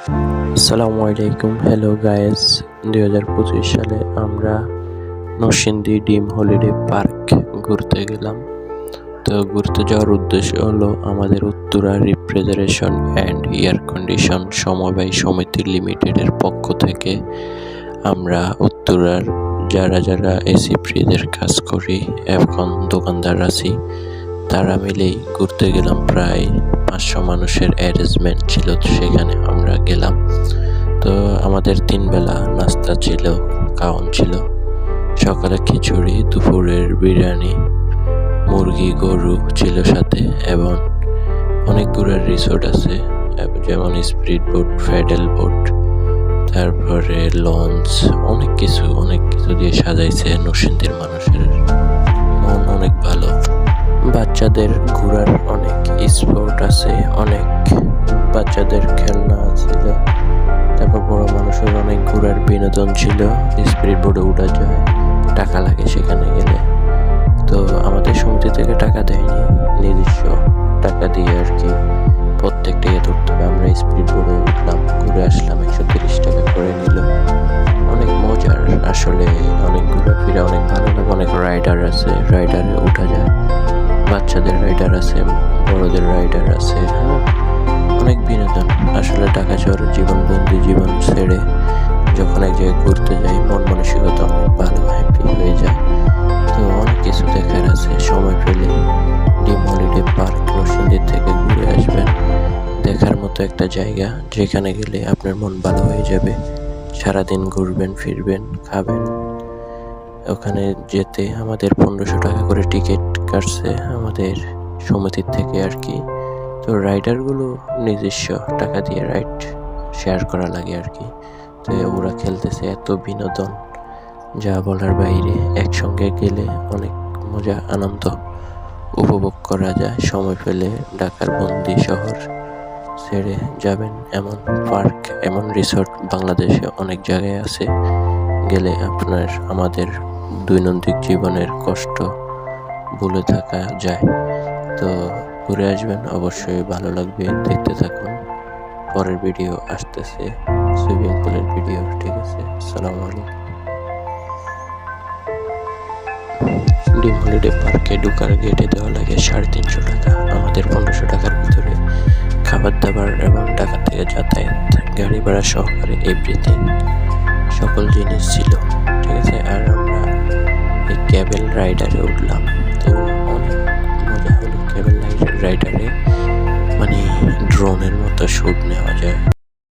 আসসালামু আলাইকুম, hello guys. 2025 সালে আমরা নরসিংদী ডিম হলিডে পার্ক ঘুরতে গেলাম। তো ঘুরতে যাওয়ার উদ্দেশ্য হলো আমাদের Uttara refrigeration and air condition সমবায় সমিতি লিমিটেডের পক্ষ থেকে আমরা উত্তরার যারা এসি ফ্রিজের কাজ করি এখন দোকানদার আছি তারা মিলেই ঘুরতে গেলাম। প্রায় 500 মানুষের অ্যারেঞ্জমেন্ট ছিল, সেখানে আমরা গেলাম। তো আমাদের 3 বেলা নাস্তা ছিল, খাওয়ান ছিল। সকালে খিচুড়ি, দুপুরের বিরিয়ানি, মুরগি, গরু ছিল সাথে, এবং অনেক ঘোরার রিসোর্ট আছে, যেমন স্পিড বোট, প্যাডেল বোট, তারপরে লঞ্চ, অনেক কিছু দিয়ে সাজাইছে। নরসিংদীর মানুষের মন অনেক ভালো। বাচ্চাদের ঘোরার অনেক স্পট আছে, অনেক বাচ্চাদের খেলনা ছিল। তারপর বড় মানুষের অনেক ঘোরার বিনোদন ছিল। স্পিড বোর্ডে উঠা যায়, টাকা লাগে সেখানে গেলে। তো আমাদের সমিতি থেকে টাকা দেয়নি, নিজস্ব টাকা দিয়ে আর কি প্রত্যেকটা ধরতে হবে। আমরা স্পিড বোর্ডে উঠলাম, ঘুরে আসলাম, 130 টাকা করে নিল। অনেক মজার আসলে, অনেক ঘোরাফেরা, অনেক ভালো লাগে। অনেক রাইডার আছে, রাইডারে উঠা যায়। বাচ্চাদের রাইডার আছে, বড়দের রাইডার আছে, অনেক বিনোদন। আসলে ঢাকা শহরের জীবনবন্দি জীবন ছেড়ে যখন এক জায়গায় ঘুরতে যাই, মন মানসিকতা অনেক ভালো, হ্যাপি হয়ে যায়। তো অনেক কিছু দেখার আছে, সময় পেলে ডিম হলিডে পার্ক নরসিংদী থেকে ঘুরে আসবেন। দেখার মতো একটা জায়গা, যেখানে গেলে আপনার মন ভালো হয়ে যাবে। সারাদিন ঘুরবেন, ফিরবেন, খাবেন। ওখানে যেতে আমাদের 1500 টাকা করে টিকিট কাটছে আমাদের সমিতির থেকে আর কি। তো রাইডারগুলো নিজস্ব টাকা দিয়ে রাইড শেয়ার করা লাগে আর কি। তো ওরা খেলতেছে, এত বিনোদন যা বলার বাইরে। একসঙ্গে গেলে অনেক মজা, আনন্দ উপভোগ করা যায়। সময় পেলে ঢাকার বন্দি শহর ছেড়ে যাবেন। এমন পার্ক, এমন রিসোর্ট বাংলাদেশে অনেক জায়গায় আছে। গেলে আপনার আমাদের দৈনন্দিন জীবনের কষ্ট ভুলে থাকা যায়। তো ঘুরে আসবেন, অবশ্যই ভালো লাগবে। দেখতে থাকুন, পরের ভিডিও আসতেছে, সুইমিং পুলের ভিডিও। ঠিক আছে, আসসালামু আলাইকুম। ডিম হলিডে পার্কে ঢোকার গেটে দেওয়া লাগে 350 টাকা। আমাদের 1500 টাকার ভিতরে খাবার দাবার এবং ঢাকা থেকে যাতায়াত, গাড়ি ভাড়া সহকারে এভরিথিং, সকল জিনিস ছিল। ঠিক আছে, আর আমরা এই ক্যাবেল রাইডারে উঠলাম। তো অনেক মজা হলো ক্যাবেল রাইডারে, মানে ড্রোনের মতো শুট নেওয়া যায়।